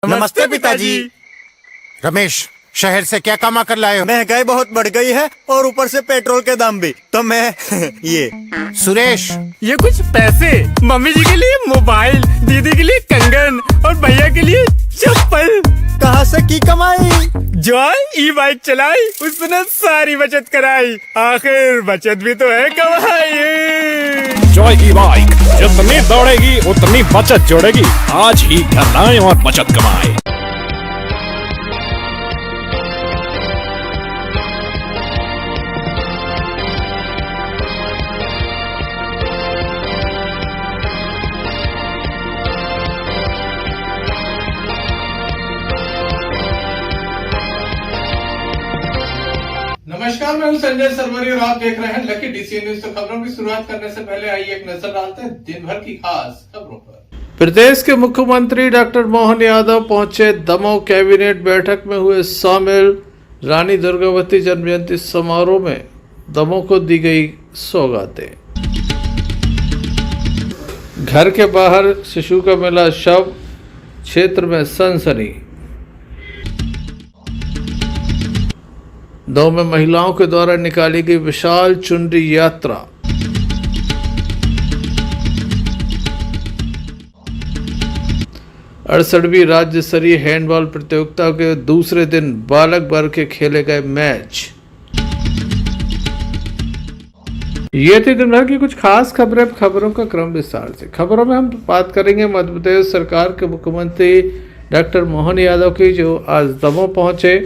नमस्ते पिताजी। रमेश, शहर से क्या कमा कर लाए हो? महंगाई बहुत बढ़ गई है और ऊपर से पेट्रोल के दाम भी, तो मैं ये। सुरेश, ये कुछ पैसे मम्मी जी के लिए मोबाइल, दीदी के लिए कंगन और भैया के लिए चप्पल। कहाँ से की कमाई? जॉय ई बाइक चलाई, उसने सारी बचत कराई, आखिर बचत भी तो है कमाई। जॉय ई बाइक जितनी दौड़ेगी उतनी बचत जोड़ेगी। आज ही घर लाएं और बचत कमाएं। नमस्कार, मैं हूं संजय सरवरी और आप देख रहे हैं लकी डीसी न्यूज। तो खबरों की शुरुआत करने से पहले आइए एक नजर डालते हैं दिन भर की खास खबरों पर। प्रदेश के मुख्यमंत्री डॉक्टर मोहन यादव पहुंचे दमोह। कैबिनेट बैठक में हुए शामिल। रानी दुर्गावती जन्म जयंती समारोह में दमोह को दी गई सौगातें। घर के बाहर शिशु का मिला शव, क्षेत्र में सनसनी। दमोह में महिलाओं के द्वारा निकाली गई विशाल चुनरी यात्रा। अड़सठवीं राज्य स्तरीय हैंडबॉल प्रतियोगिता के दूसरे दिन बालक वर्ग के खेले गए मैच। ये थी दिन भर की कुछ खास खबरें। खबरों का क्रम विस्तार से। खबरों में हम बात करेंगे मध्य प्रदेश सरकार के मुख्यमंत्री डॉक्टर मोहन यादव की, जो आज दमोह पहुंचे।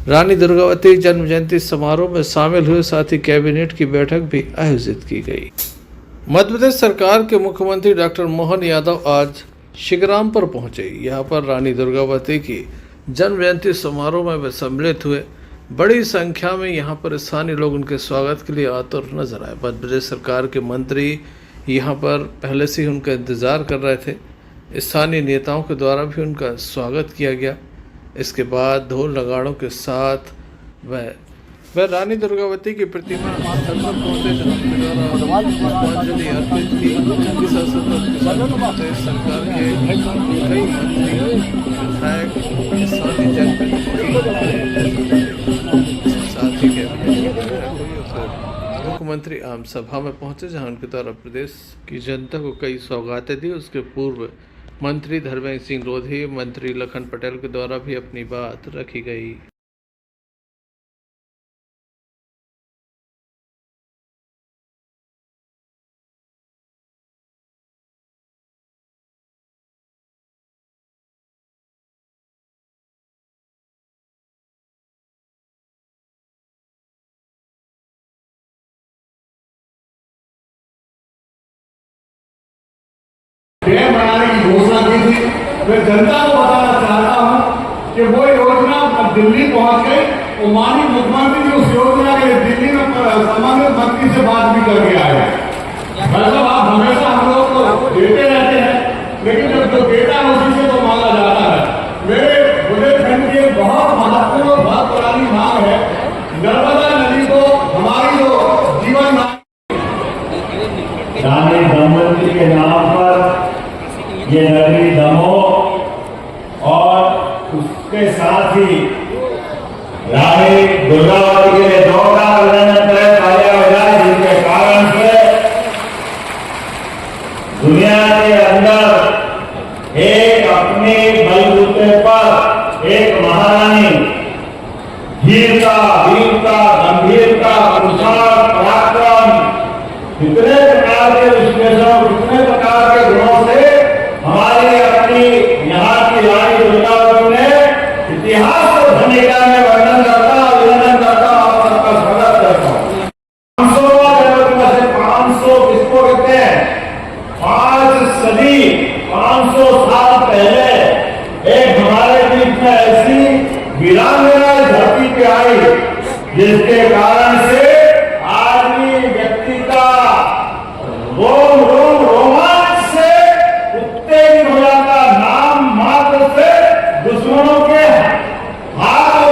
रानी दुर्गावती जन्म जयंती समारोह में शामिल हुए, साथ ही कैबिनेट की बैठक भी आयोजित की गई। मध्य प्रदेश सरकार के मुख्यमंत्री डॉक्टर मोहन यादव आज शिवरामपुर पहुंचे। यहां पर रानी दुर्गावती की जन्म जयंती समारोह में वे सम्मिलित हुए। बड़ी संख्या में यहां पर स्थानीय लोग उनके स्वागत के लिए आतुर नजर आए। मध्य प्रदेश सरकार के मंत्री यहां पर पहले से ही उनका इंतजार कर रहे थे। स्थानीय नेताओं के द्वारा भी उनका स्वागत किया गया। इसके बाद ढोल नगाड़ों के साथ वह रानी दुर्गावती की प्रतिमा स्थल पर पहुंचे, जहां उनके द्वारा पुष्पांजलि अर्पित की। इस अवसर पर सरकार के कई मंत्री, विधायक, स्थानीय जनप्रतिनिधि, साथ ही मुख्यमंत्री आम सभा में पहुंचे, जहां उनके द्वारा प्रदेश की जनता को कई सौगातें दी। उसके पूर्व मंत्री धर्मेंद्र सिंह लोधी, मंत्री लखन पटेल के द्वारा भी अपनी बात रखी गई। बनाने की घोषणा की थी। मैं जनता को बताना चाहता हूं कि वो योजना दिल्ली पहुंच गई और माननीय मुख्यमंत्री जी उस योजना के दिल्ली में संबंधित मंत्री से बात भी करके आए। मतलब आप हमेशा हम लोग को देते रहते हैं, लेकिन जब जो डेटा उसी से तो मांगा जाता है। मेरे बुंदेलखंड की एक बहुत महत्वपूर्ण और बहुत पुरानी मांग है, नर्मदा नदी को हमारी जो जीवन रानी दुर्गावती के नाम पर ये नगरी दमोह और उसके साथ ही रानी दुर्गावती के लिए 2 तालियां बजाएं, जिसके कारण से दुनिया के अंदर एक अपने बलबूते पर एक महारानी धीरता, वीरता, गंभीरता, पुरुषार्थ, पराक्रम, कितने प्रकार के विश्लेषण, कितने प्रकार के गुणों से हमारी अपनी यहाँ की रानी दुर्गावती ने इतिहास को धन्यता में वर्णन करता, अभिनंदन करता और सबका स्वागत करता हूँ। 500 किसको कहते हैं? 5 सदी, 500 साल पहले एक हमारे बीच में ऐसी वीरांगना धरती पे आई, जिसके कारण से आदमी व्यक्ति का रोम रोम रोमांच से उत्तेजित हो जाता। नाम मात्र से दुश्मनों के हाथ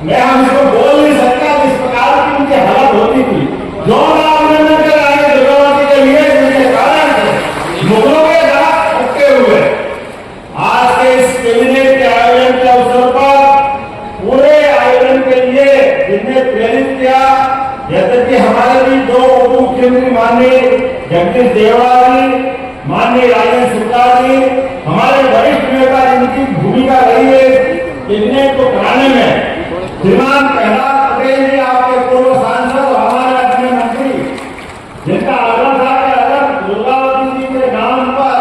में हम इसको बोल नहीं सकता, इस प्रकार की उनकी हालत होती थी। जो नाम के रानी दुर्गावती के लिए, जिसके कारण मुगलों के दांत पक्के हुए। आज के इस हमारे भी दो उप मुख्यमंत्री माननीय जगदीश देवड़ा जी, माननीय राजेंद्र शुक्ला जी, हमारे वरिष्ठ नेता जिनकी भूमिका रही है इतने को कराने में, श्रीमान प्रहलाद पटेल जी आपके पूर्व सांसद और हमारे अपने मंत्री, जिनका आग्रह था कि अगर दुर्गावती जी के नाम पर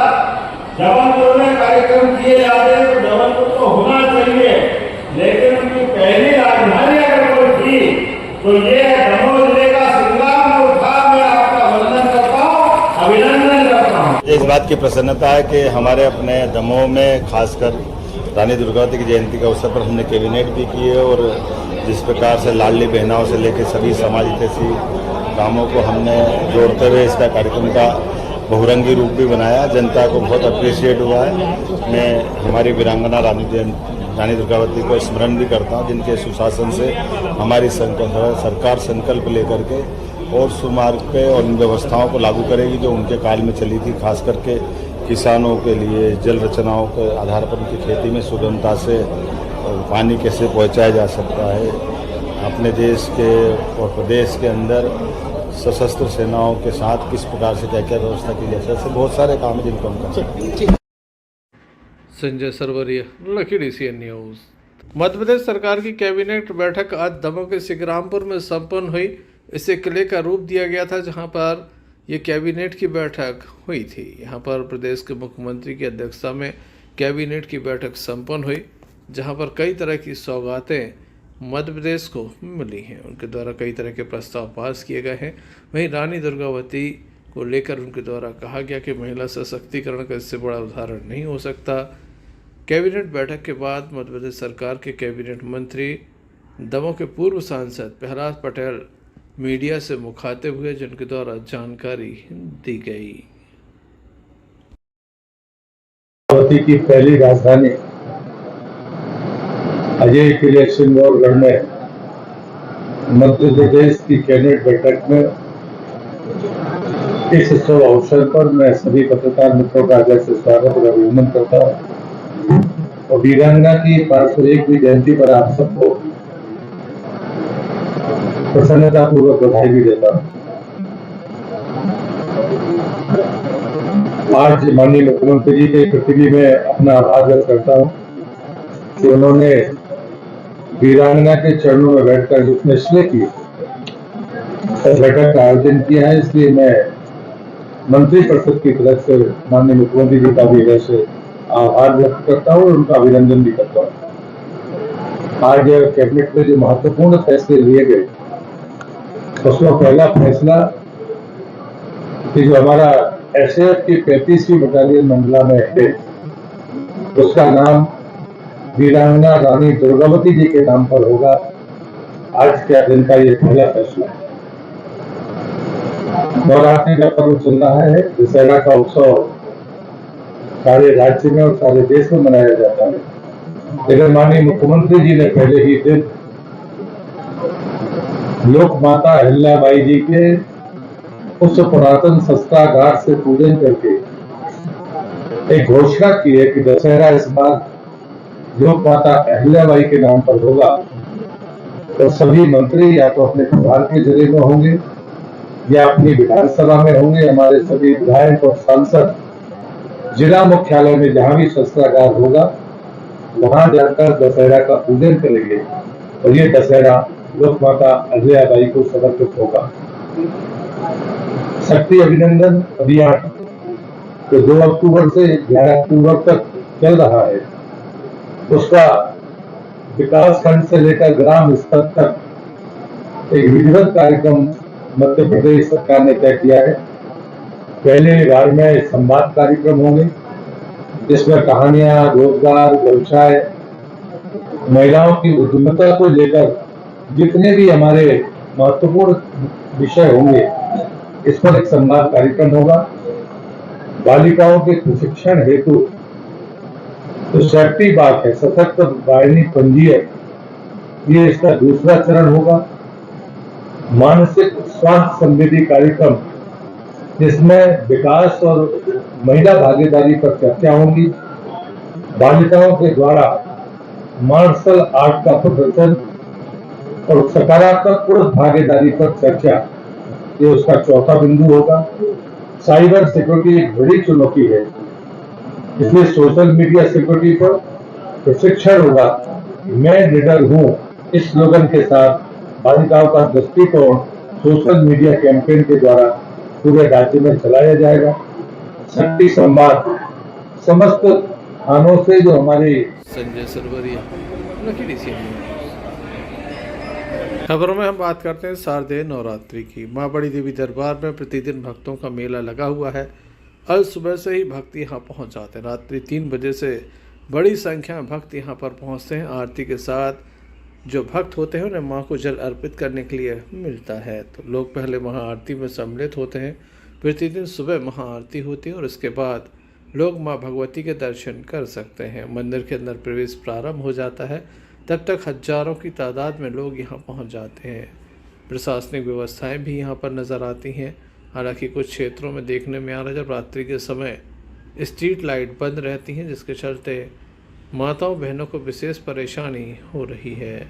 जबलपुर में कार्यक्रम किए जाते हैं तो जबलपुर तो होना चाहिए, लेकिन उनकी पहली राजधानी अगर कोई थी तो ये दमोह जिले का सिंगापुर था। मैं आपका वंदन करता हूँ, अभिनंदन करता हूँ। इस बात की प्रसन्नता है कि हमारे अपने दमोह में खासकर रानी दुर्गावती की जयंती के अवसर पर हमने कैबिनेट भी की है और जिस प्रकार से लाडली बहनाओं से लेकर सभी समाज हितैषी कामों को हमने जोड़ते हुए इसका कार्यक्रम का बहुरंगी रूप भी बनाया। जनता को बहुत अप्रिशिएट हुआ है। मैं हमारी वीरांगना रानी दुर्गावती को स्मरण भी करता हूँ, जिनके सुशासन से हमारी सरकार संकल्प लेकर के और सुमार्ग पे और इन व्यवस्थाओं को लागू करेगी जो उनके काल में चली थी। खास करके किसानों के लिए जल रचनाओं के आधार पर उनकी खेती में सुगमता से पानी कैसे पहुंचाया जा सकता है, अपने देश के और प्रदेश के अंदर सशस्त्र सेनाओं के साथ किस प्रकार से क्या क्या व्यवस्था की जा सकती है, बहुत सारे काम हैं जिनको हम कर सकते हैं। Sanjay Sarvaria, lucky DCN news. Madhya Pradesh सरकार की कैबिनेट बैठक आज दमोह के सिकरामपुर में संपन्न हुई। इसे किले का रूप दिया गया था, जहां पर ये कैबिनेट की बैठक हुई थी। यहां पर प्रदेश के मुख्यमंत्री की अध्यक्षता में कैबिनेट की बैठक संपन्न हुई, जहां पर कई तरह की सौगातें मध्य प्रदेश को मिली हैं। उनके द्वारा कई तरह के प्रस्ताव पास किए गए हैं। वहीं रानी दुर्गावती को लेकर उनके द्वारा कहा गया कि महिला सशक्तिकरण का इससे बड़ा उदाहरण नहीं हो सकता। कैबिनेट बैठक के बाद मध्य प्रदेश सरकार के कैबिनेट मंत्री दमोह के पूर्व सांसद प्रहलाद पटेल मीडिया से मुखातिब हुए, जिनके द्वारा जानकारी दी गई। अमरावती की पहली राजधानी अजय किले सिंगौरगढ़ में मध्य प्रदेश की कैबिनेट बैठक में इस शुभ अवसर पर मैं सभी पत्रकार मित्रों का हृदय से स्वागत और अभिनंदन करता हूँ और वीरांगना की 501वीं जयंती पर आप सबको प्रसन्नता पूर्वक बधाई भी देता हूँ। आज माननीय मुख्यमंत्री जी के प्रति भी मैं अपना आभार व्यक्त करता हूँ कि उन्होंने वीरांगना के चरणों में बैठकर जो फैसले किए बैठक का आयोजन किया है, इसलिए मैं मंत्री परिषद की तरफ से माननीय मुख्यमंत्री जी का भी वैसे आभार व्यक्त करता हूँ और उनका अभिनंदन भी करता हूँ। आज कैबिनेट में जो महत्वपूर्ण फैसले लिए गए, उसमें पहला फैसला कि जो हमारा SAF की 35वीं बटालियन मंडला में है, उसका नाम वीरांगना रानी दुर्गावती जी के नाम पर होगा। आज के दिन का ये पहला फैसला है। नवरात्रि का पर्व चल रहा है। दशहरा का उत्सव सारे राज्य में और सारे देश में मनाया जाता है, लेकिन माननीय मुख्यमंत्री जी ने पहले ही दिन लोक माता अहिल्याबाई जी के उस पुरातन शस्त्रागार से पूजन करके एक घोषणा की है कि दशहरा इस बार लोक माता अहिल्याबाई के नाम पर होगा। तो सभी मंत्री या तो अपने विभाग के जिले में होंगे या अपनी विधानसभा में होंगे। हमारे सभी विधायक और सांसद जिला मुख्यालय में जहां भी शस्त्रागार होगा वहां जाकर दशहरा का पूजन करेंगे और ये दशहरा लोक माता अहिल्याबाई को समर्पित होगा। शक्ति अभिनंदन अभियान जो 2 अक्टूबर से 11 अक्टूबर तक चल रहा है, उसका विकास खंड से लेकर ग्राम स्तर तक एक विधिवत कार्यक्रम मध्य प्रदेश सरकार ने तय किया है। पहले बार में संवाद कार्यक्रम होंगे, जिसमें कहानियां, रोजगार, व्यवसाय, महिलाओं की उद्यमिता को लेकर जितने भी हमारे महत्वपूर्ण विषय होंगे, इस पर एक संवाद कार्यक्रम होगा। बालिकाओं के प्रशिक्षण हेतु तो सेफ्टी बात है, सशक्त वाहिनी पंजीयन, ये इसका दूसरा चरण होगा। मानसिक स्वास्थ्य संबंधी कार्यक्रम, जिसमें विकास और महिला भागीदारी पर चर्चा होगी। बालिकाओं के द्वारा मार्शल आर्ट का प्रदर्शन और सकारात्मक पुरुष भागीदारी पर चर्चा, ये उसका चौथा बिंदु होगा। साइबर सिक्योरिटी एक बड़ी चुनौती है, इसलिए सोशल मीडिया सिक्योरिटी पर प्रशिक्षण होगा। मैं निडर हूँ इस स्लोगन के साथ बालिकाओं का दृष्टिकोण सोशल मीडिया कैंपेन के द्वारा पूरे राज्य में चलाया जाएगा। शक्ति संवाद समस्त थानों से जो हमारी संजय सरवरिया, लखीडी सी न्यूज़। खबरों में हम बात करते हैं शारदीय नवरात्रि की। माँ बड़ी देवी दरबार में प्रतिदिन भक्तों का मेला लगा हुआ है। आज सुबह से ही भक्त यहाँ पहुँच जाते हैं। रात्रि 3 बजे से बड़ी संख्या में भक्त यहाँ पर पहुँचते हैं। आरती के साथ जो भक्त होते हैं उन्हें माँ को जल अर्पित करने के लिए मिलता है। तो लोग पहले महाआरती में सम्मिलित होते हैं। प्रतिदिन सुबह महाआरती होती है और इसके बाद लोग माँ भगवती के दर्शन कर सकते हैं। मंदिर के अंदर प्रवेश प्रारंभ हो जाता है। तब तक हजारों की तादाद में लोग यहाँ पहुँच जाते हैं। प्रशासनिक व्यवस्थाएं भी यहाँ पर नज़र आती हैं। हालांकि कुछ क्षेत्रों में देखने में आ रहा है जब रात्रि के समय स्ट्रीट लाइट बंद रहती हैं, जिसके चलते माताओं बहनों को विशेष परेशानी हो रही है।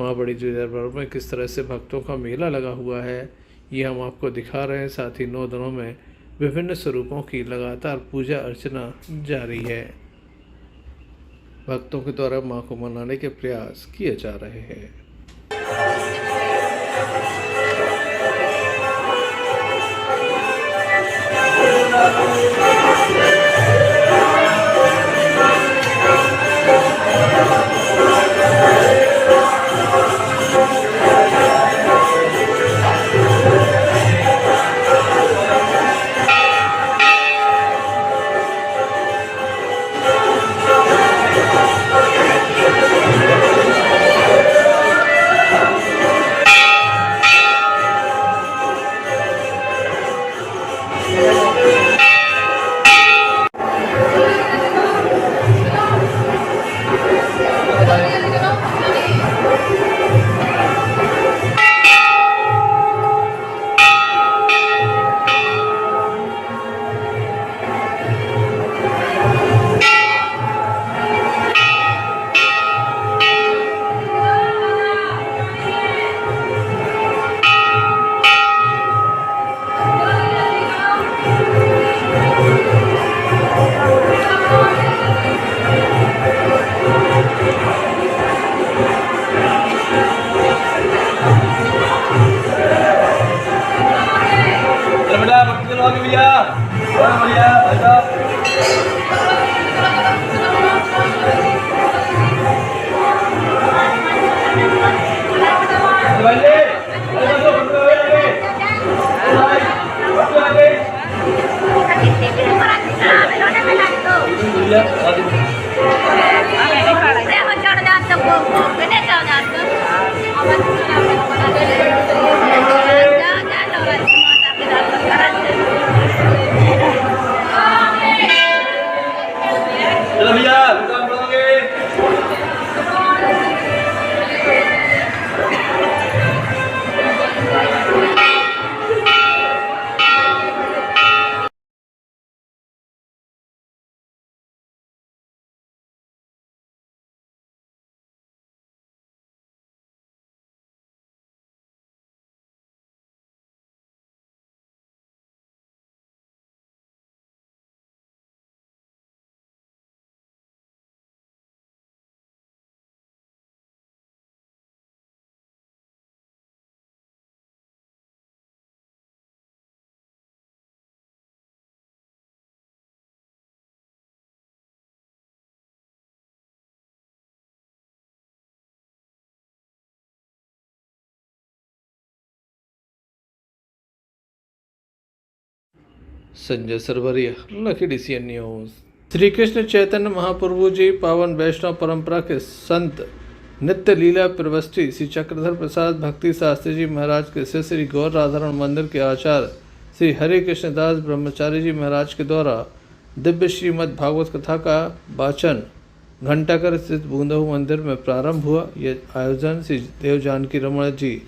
माँ बड़ी देवी दरबार में किस तरह से भक्तों का मेला लगा हुआ है ये हम आपको दिखा रहे हैं। साथ ही 9 दिनों में विभिन्न स्वरूपों की लगातार पूजा अर्चना जारी है। भक्तों के द्वारा माँ को मनाने के प्रयास किए जा रहे हैं। संजय सरवरिया, लखीडी सी न्यूज़। श्री कृष्ण चैतन्य महाप्रभु जी पावन वैष्णव परंपरा के संत नित्य लीला प्रवष्टि श्री चक्रधर प्रसाद भक्ति शास्त्री जी महाराज के शिष्य श्री गौर राधारण मंदिर के आचार्य श्री हरे कृष्णदास ब्रह्मचारी जी महाराज के द्वारा दिव्य श्रीमद् भागवत कथा का वाचन घंटाघर स्थित बूंदहू मंदिर में प्रारंभ हुआ। यह आयोजन श्री देव जानकी रमण जी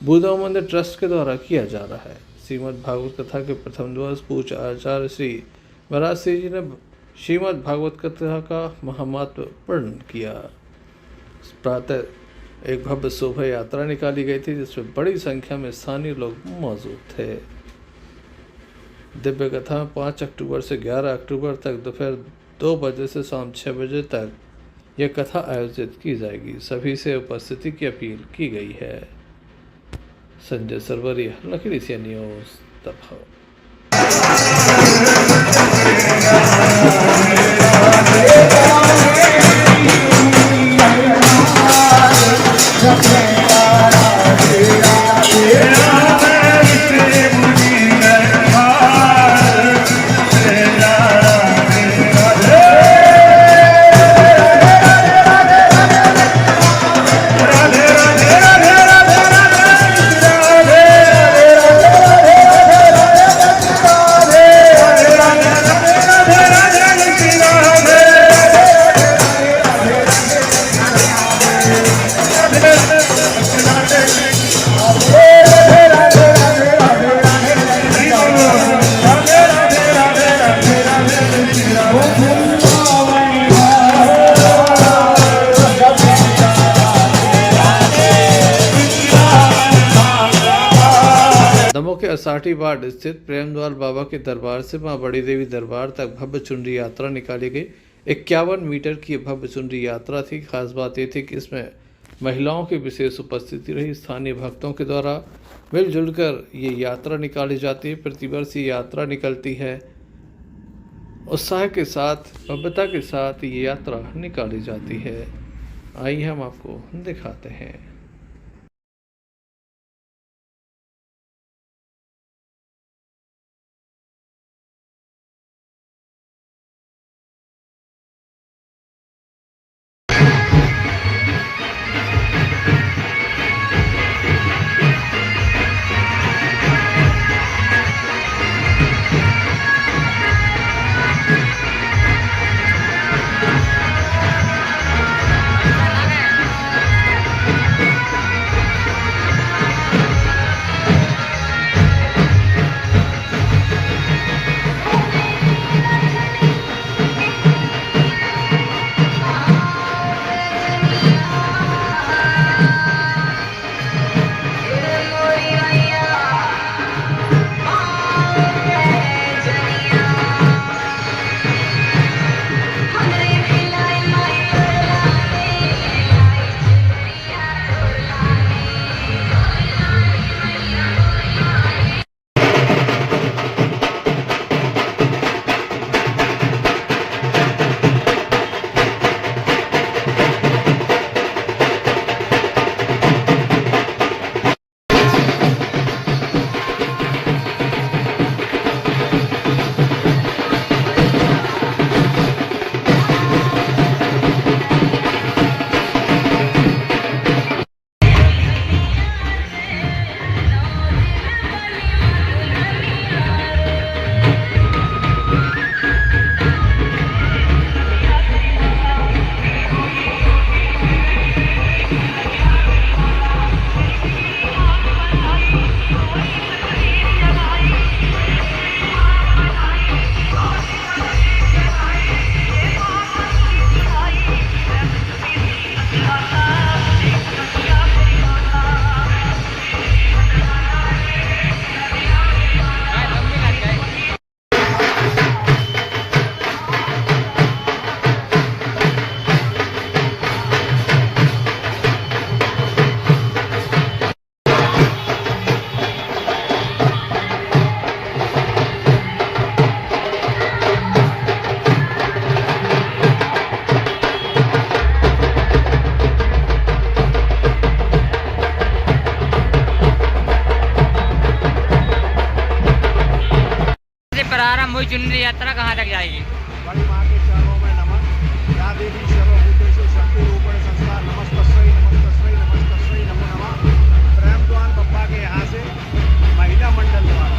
बूंदहू मंदिर ट्रस्ट के द्वारा किया जा रहा है। श्रीमद् भागवत कथा के प्रथम दिवस पूज्य आचार्य श्री महाराज सिंह जी ने श्रीमद् भागवत कथा का महात्म्य वर्णन किया। प्रातः एक भव्य शोभा यात्रा निकाली गई थी जिसमें बड़ी संख्या में स्थानीय लोग मौजूद थे। दिव्य कथा में 5 अक्टूबर से 11 अक्टूबर तक दोपहर 2 बजे से शाम 6 बजे तक यह कथा आयोजित की जाएगी। सभी से उपस्थिति की अपील की गई है। संजय सरवरिया, लखीडी सी न्यूज़, दबाव। दमोह के असाठी वार्ड स्थित प्रेमद्वार बाबा के दरबार से मां बड़ी देवी दरबार तक भव्य चुनरी यात्रा निकाली गई। 51 मीटर की भव्य चुनरी यात्रा थी। खास बात यह थी कि इसमें महिलाओं की विशेष उपस्थिति रही। स्थानीय भक्तों के द्वारा मिलजुल कर ये यात्रा निकाली जाती है। प्रतिवर्ष ये यात्रा निकलती है। उत्साह के साथ, भव्यता के साथ ये यात्रा निकाली जाती है। आइए हम आपको दिखाते हैं। प्रारंभ हुई चुनरी यात्रा कहाँ तक जाएगी? बड़ी माँ के चरणों में नमन। या देवी सर्वभूतेषु शक्ति रूपेण संस्था नमस्तस्यै नमस्तस्यै नमस्तस्यै नमो नमः। प्रेमद्वार बप्पा के यहाँ से महिला मंडल द्वारा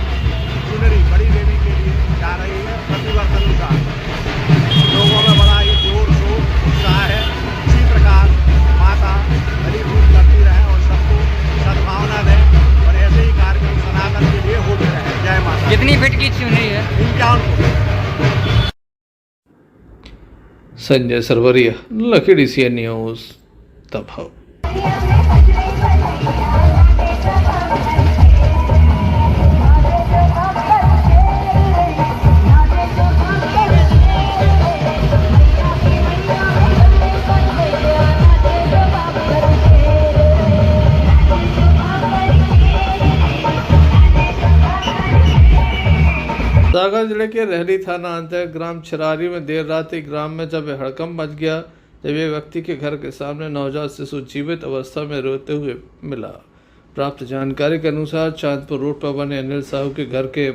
चुनरी बड़ी देवी के लिए जा रही है। प्रतिवर्ष अनुसार लोगों में बड़ा ही जोर शोर उत्साह है। इसी प्रकार माता फलीभूत करती रहे और सबको सद्भावना दें और ऐसे ही कार्यक्रम सनातन के लिए होते रहे। जय माता। कितनी फीट की चुनरी है? 51 फुट। संजय सरवरिया, लखीडी सी न्यूज़, दबाव। सागर जिले के रहली थाना अंतर्गत ग्राम छिरारी में देर रात ही ग्राम में जब हड़कंप मच गया जब एक व्यक्ति के घर के सामने नवजात शिशु जीवित अवस्था में रोते हुए मिला। प्राप्त जानकारी के अनुसार चांदपुर रोड पर बने अनिल साहू के घर के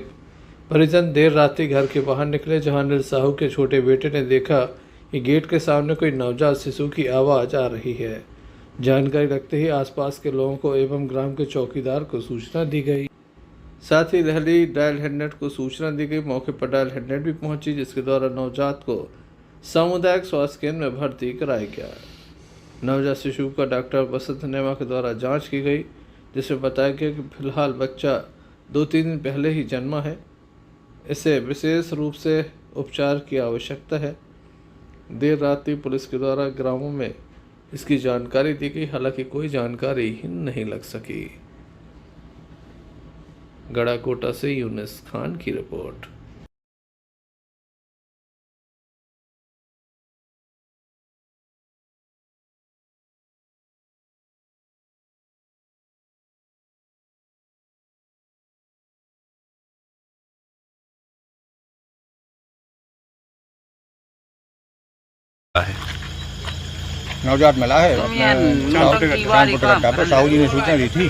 परिजन देर रात ही घर के बाहर निकले, जहां अनिल साहू के छोटे बेटे ने देखा कि गेट के सामने कोई नवजात शिशु की आवाज आ रही है। जानकारी लगते ही आसपास के लोगों को एवं ग्राम के चौकीदार को सूचना दी गई। साथ ही रहली डायल हेडनेट को सूचना दी गई। मौके पर डायल हेडनेट भी पहुंची, जिसके द्वारा नवजात को सामुदायिक स्वास्थ्य केंद्र में भर्ती कराया गया। नवजात शिशु का डॉक्टर बसंत नेमा के द्वारा जांच की गई, जिसमें बताया गया कि फिलहाल बच्चा 2-3 दिन पहले ही जन्मा है। इसे विशेष रूप से उपचार की आवश्यकता है। देर रात ही पुलिस के द्वारा ग्रामों में इसकी जानकारी दी गई, हालांकि कोई जानकारी ही नहीं लग सकी। गड़ाकोटा से यूनिस खान की रिपोर्ट। नवजात मिला है अपने साहू जी ने सूचना दी थी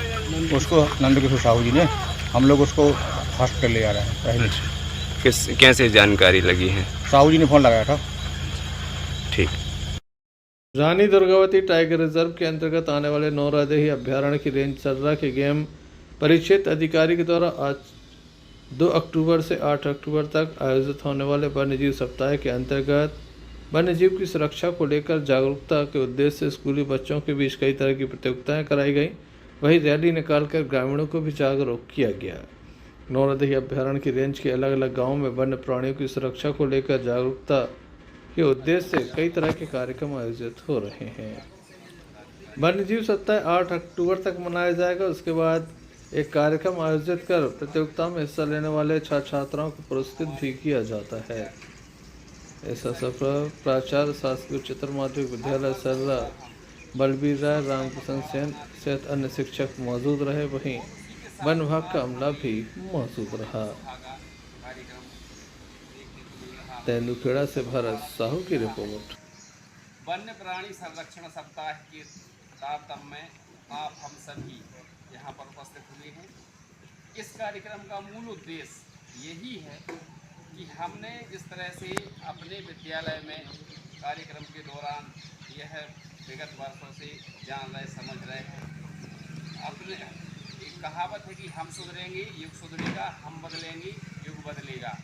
उसको, नंदकिशोर साहू जी ने। हम लोग उसको हॉस्पिटल ले जा रहे हैं पहले। कैसे जानकारी लगी है? साहू जी ने फोन लगाया था। ठीक। रानी दुर्गावती टाइगर रिजर्व के अंतर्गत आने वाले नौरादेही अभ्यारण्य की रेंज सर्रा के गेम परिक्षेत्र अधिकारी के द्वारा आज 2 अक्टूबर से 8 अक्टूबर तक आयोजित होने वाले वन्यजीव सप्ताह के अंतर्गत वन्यजीव की सुरक्षा को लेकर जागरूकता के उद्देश्य से स्कूली बच्चों के बीच कई तरह की प्रतियोगिताएं कराई गई। वहीं रैली निकालकर ग्रामीणों को भी जागरूक किया गया। नौरादेही अभ्यारण्य की रेंज के अलग अलग गांवों में वन्य प्राणियों की सुरक्षा को लेकर जागरूकता के उद्देश्य से कई तरह के कार्यक्रम आयोजित हो रहे हैं। वन्यजीव सप्ताह 8 अक्टूबर तक मनाया जाएगा। उसके बाद एक कार्यक्रम आयोजित कर प्रतियोगिता में हिस्सा लेने वाले छात्र छात्राओं को पुरस्कृत भी किया जाता है। इस अवसर पर प्राचार्य शासकीय उच्चतर माध्यमिक विद्यालय सर्रा बलबीर राय, रामकिशन सेन सहित अन्य शिक्षक मौजूद रहे। वहीं वन विभाग का अमला भी मौजूद रहा। तेंदुखेड़ा से भरत साहू की रिपोर्ट। वन्य प्राणी संरक्षण सप्ताह के तारतम्य में आप हम सभी यहाँ पर उपस्थित हुए हैं। इस कार्यक्रम का मूल उद्देश्य यही है कि हमने जिस तरह से अपने विद्यालय में कार्यक्रम के दौरान यह विगत वर्षों से जान रहे समझ रहे हैं, अपने एक कहावत है कि हम सुधरेंगे युग सुधरेगा, हम बदलेंगे युग बदलेगा।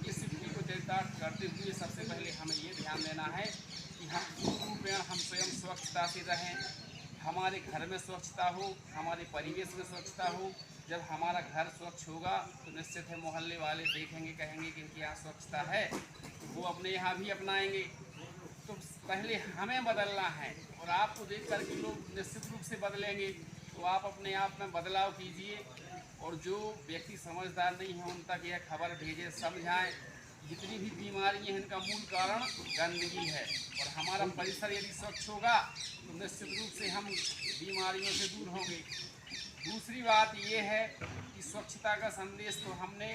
इस स्थिति को चरितार्थ करते हुए सबसे पहले हमें ये ध्यान देना है कि हम स्वयं स्वच्छता से रहें, हमारे घर में स्वच्छता हो, हमारे परिवेश में स्वच्छता हो। जब हमारा घर स्वच्छ होगा तो निश्चित है मोहल्ले वाले देखेंगे, कहेंगे कि इनके यहाँ स्वच्छता है, तो वो अपने यहाँ भी अपनाएंगे। तो पहले हमें बदलना है और आपको देख कर के लोग निश्चित रूप से बदलेंगे। तो आप अपने आप में बदलाव कीजिए और जो व्यक्ति समझदार नहीं है उन तक यह खबर भेजें, समझाएं। जितनी भी बीमारी है इनका मूल कारण गंदगी है और हमारा परिसर यदि स्वच्छ होगा तो निश्चित रूप से हम बीमारियों से दूर होंगे। दूसरी बात ये है कि स्वच्छता का संदेश तो हमने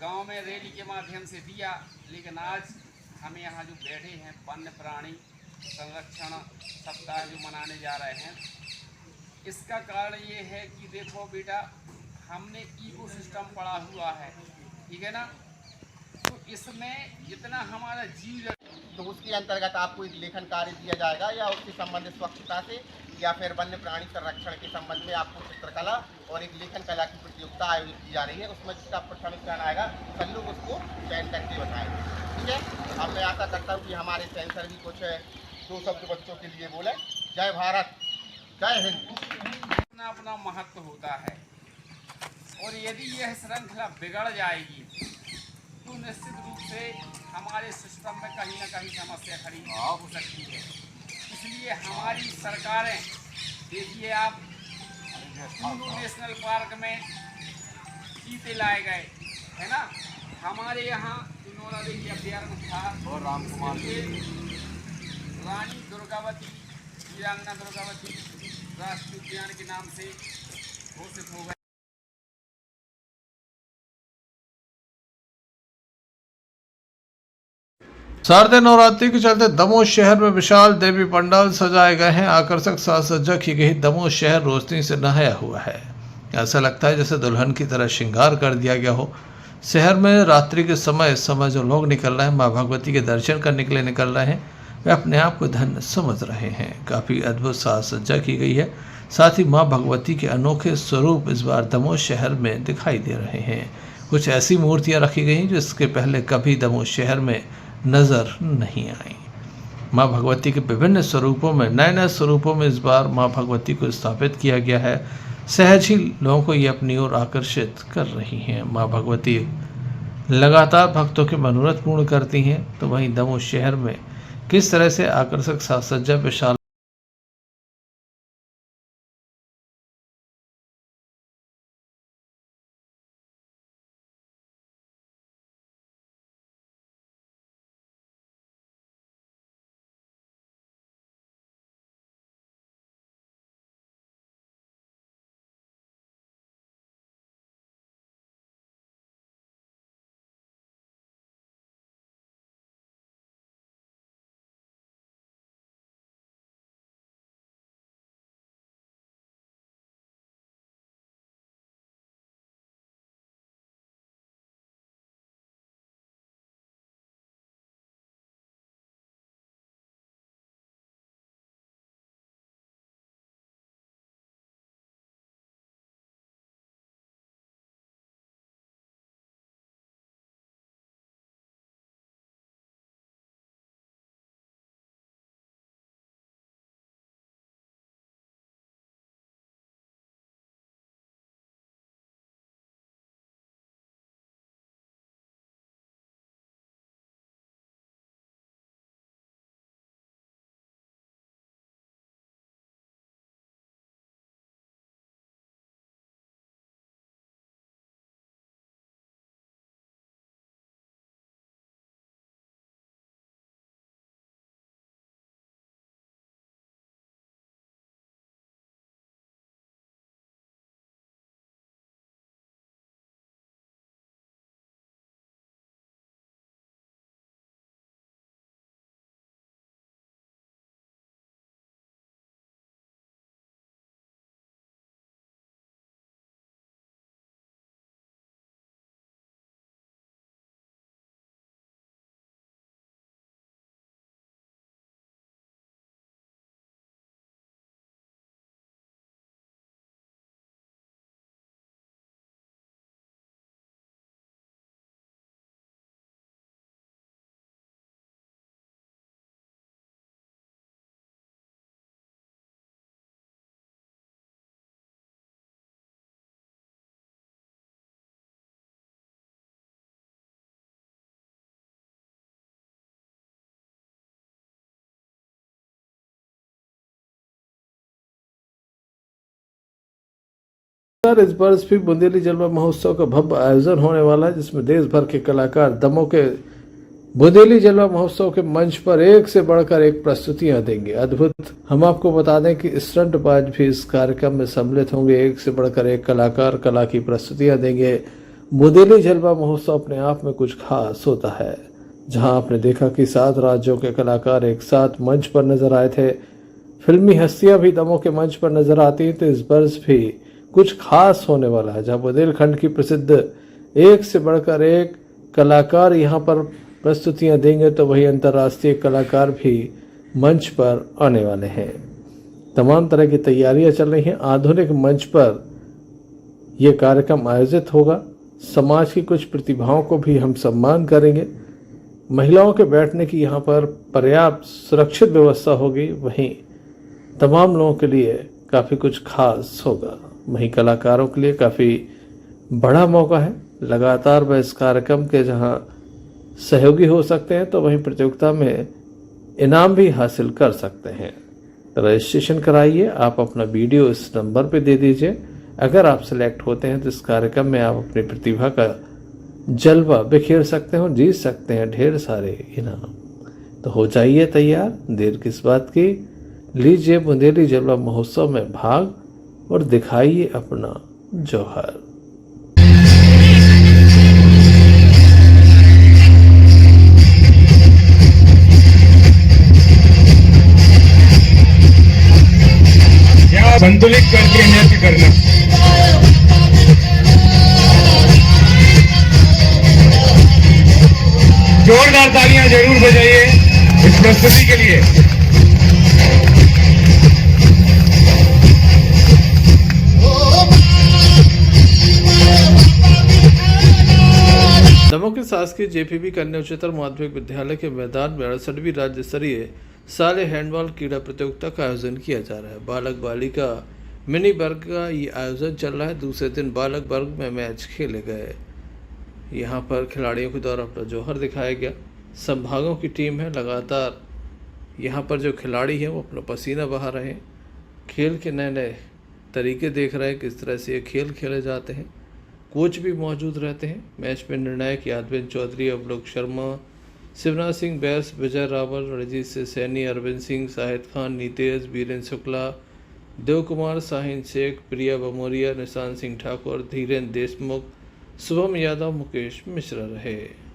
गांव में रैली के माध्यम से दिया, लेकिन आज हम यहाँ जो बैठे हैं वन्य प्राणी संरक्षण सप्ताह जो मनाने जा रहे हैं, इसका कारण ये है कि देखो बेटा, हमने इकोसिस्टम पढ़ा हुआ है, ठीक है ना। तो इसमें जितना हमारा जीव, तो उसके अंतर्गत आपको एक लेखन कार्य दिया जाएगा या उसके संबंधित स्वच्छता से या फिर वन्य प्राणी संरक्षण के संबंध में आपको चित्रकला और एक लेखन कला की प्रतियोगिता आयोजित की जा रही है। उसमें जिसका प्रथम स्थान आएगा सब लोग उसको चयन करके बताएंगे, ठीक है। अब मैं आशा करता हूँ कि हमारे सेंसर भी कुछ 2 शब्द बच्चों के लिए बोले। जय भारत, जय हिंद। अपना अपना महत्व होता है और यदि यह श्रृंखला बिगड़ जाएगी तो निश्चित रूप से हमारे सिस्टम में कहीं ना कहीं समस्या खड़ी हो सकती है। इसलिए हमारी सरकारें, देखिए आप, कुल्लू नेशनल पार्क में चीते लाए गए, है ना। हमारे यहाँ नोरा देवी अभ्यारण्य था और रामकुमार रानी दुर्गावती, वीरांगना दुर्गावती राष्ट्रीय उद्यान के नाम से घोषित हो गए। शारदीय नवरात्रि के चलते दमोह शहर में विशाल देवी पंडाल सजाए गए हैं। आकर्षक साज सज्जा की गई दमोह शहर रोशनी से नहाया हुआ है। ऐसा लगता है जैसे दुल्हन की तरह श्रृंगार कर दिया गया हो। शहर में रात्रि के समय इस समय जो लोग निकल रहे हैं, माँ भगवती के दर्शन करने के लिए निकल रहे हैं, वे अपने आप को धन्य समझ रहे हैं। काफ़ी अद्भुत साज सज्जा की गई है। साथ ही माँ भगवती के अनोखे स्वरूप इस बार दमोह शहर में दिखाई दे रहे हैं। कुछ ऐसी मूर्तियाँ रखी गई जिसके पहले कभी दमोह शहर में नजर नहीं आई। माँ भगवती के विभिन्न स्वरूपों में, नए नए स्वरूपों में इस बार माँ भगवती को स्थापित किया गया है। सहज ही लोगों को ये अपनी ओर आकर्षित कर रही हैं। माँ भगवती लगातार भक्तों के मनोरथ पूर्ण करती हैं। तो वहीं दमोह शहर में किस तरह से आकर्षक साज सज्जा विशाल इस वर्ष भी बुंदेली जलवा महोत्सव का भव्य आयोजन होने वाला है, जिसमें देश भर के कलाकार दमोह के बुंदेली जलवा महोत्सव के मंच पर एक से बढ़कर एक प्रस्तुतियां देंगे। अद्भुत। हम आपको बता दें कि स्टंटबाज भी इस कार्यक्रम में सम्मिलित होंगे। एक से बढ़कर एक कलाकार कला की प्रस्तुतियां देंगे। बुंदेली जलवा महोत्सव अपने आप में कुछ खास होता है, जहां आपने देखा कि 7 राज्यों के कलाकार एक साथ मंच पर नजर आए थे। फिल्मी हस्तियां भी दमोह के मंच पर नजर आती हैं। तो इस वर्ष भी कुछ खास होने वाला है, जहां बुंदेलखंड की प्रसिद्ध एक से बढ़कर एक कलाकार यहां पर प्रस्तुतियां देंगे, तो वही अंतर्राष्ट्रीय कलाकार भी मंच पर आने वाले हैं। तमाम तरह की तैयारियां चल रही हैं। आधुनिक मंच पर यह कार्यक्रम आयोजित होगा। समाज की कुछ प्रतिभाओं को भी हम सम्मान करेंगे। महिलाओं के बैठने की यहाँ पर पर्याप्त सुरक्षित व्यवस्था होगी। वहीं तमाम लोगों के लिए काफ़ी कुछ खास होगा। वहीं कलाकारों के लिए काफ़ी बड़ा मौका है। लगातार वह इस कार्यक्रम के जहां सहयोगी हो सकते हैं, तो वहीं प्रतियोगिता में इनाम भी हासिल कर सकते हैं। रजिस्ट्रेशन कराइए। आप अपना वीडियो इस नंबर पे दे दीजिए। अगर आप सिलेक्ट होते हैं तो इस कार्यक्रम में आप अपनी प्रतिभा का जलवा बिखेर सकते हो, जीत सकते हैं ढेर सारे इनाम। तो हो जाइए तैयार, देर किस बात की। लीजिए बुंदेली जलवा महोत्सव में भाग और दिखाइए अपना जौहर। संतुलित करके नृत्य करना। जोरदार तालियां जरूर बजाइए इस प्रस्तुति के लिए। दमोह के शासकीय जेपीबी कन्या उच्चतर माध्यमिक विद्यालय के मैदान में 68वीं राज्य स्तरीय साले हैंडबॉल क्रीड़ा प्रतियोगिता का आयोजन किया जा रहा है। बालक बालिका मिनी वर्ग का ये आयोजन चल रहा है। दूसरे दिन बालक वर्ग में मैच खेले गए। यहाँ पर खिलाड़ियों के द्वारा अपना जौहर दिखाया गया। संभागों की टीम है। लगातार यहाँ पर जो खिलाड़ी हैं वो अपना पसीना बहा रहे हैं। खेल के नए नए तरीके देख रहे हैं, किस तरह से ये खेल खेले जाते हैं। कोच भी मौजूद रहते हैं। मैच में निर्णायक यादवेंद्र चौधरी, अवलोक शर्मा, शिवराज सिंह बैस, विजय रावल, रणजीत सिंह सैनी, अरविंद सिंह, शाहिद खान, नीतेश, वीरेंद्र शुक्ला, देव कुमार, शाहीन शेख, प्रिया बमोरिया, निशांत सिंह ठाकुर, धीरेन्द्र देशमुख, शुभम यादव, मुकेश मिश्रा रहे।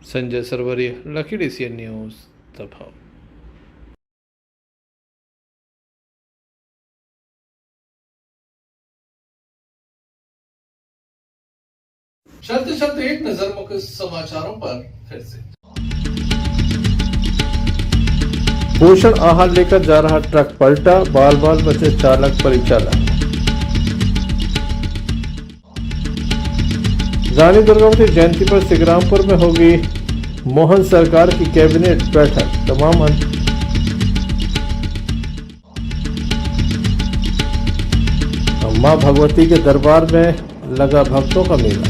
Sanjay Sarvaria, lucky DCN news, Damoh. चलते चलते एक नजर मुख्य समाचारों पर फिर से। पोषण आहार लेकर जा रहा ट्रक पलटा, बाल बाल बचे चालक परिचालक। रानी दुर्गावती जयंती पर सिगरामपुर में होगी मोहन सरकार की कैबिनेट बैठक। तमाम मां भगवती के दरबार में लगा भक्तों का मेला।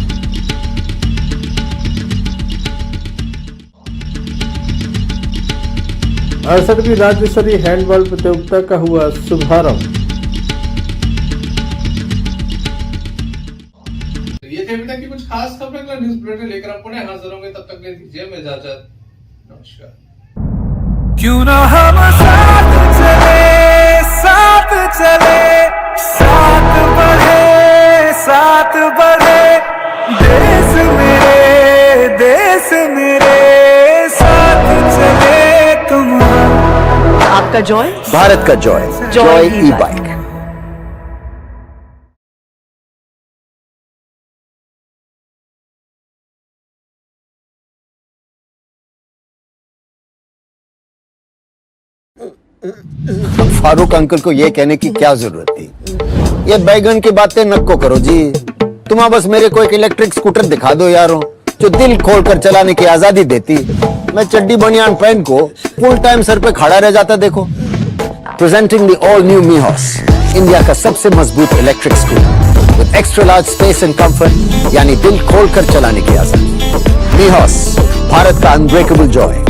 अड़सठवीं राज्य स्तरीय हैंडबॉल प्रतियोगिता का हुआ शुभारंभ। ये थे अभी तक की कुछ खास खबरें। न्यूज बुलेटिन लेकर हम पुनः हाजिर होंगे, तब तक के लिए दीजिए हमें इजाजत। नमस्कार। क्यों ना हम साथ चले, साथ चले, साथ बढ़े देश मेरे भारत का जॉय, भारत का जॉय, जॉय ई बाइक। फारूक अंकल को ये कहने की क्या जरूरत थी? ये बैगन की बातें नको करो जी। तुम बस मेरे को एक इलेक्ट्रिक स्कूटर दिखा दो यारों, जो दिल खोलकर चलाने की आजादी देती। मैं चड्डी बनियान पहन को फुल टाइम सर पे खड़ा रह जाता। देखो, प्रेजेंटिंग द ऑल न्यू मीहॉस, इंडिया का सबसे मजबूत electric scooter with extra large space and comfort, यानी दिल खोलकर चलाने की आजादी। मीहॉस, भारत का अनब्रेकेबल जॉय।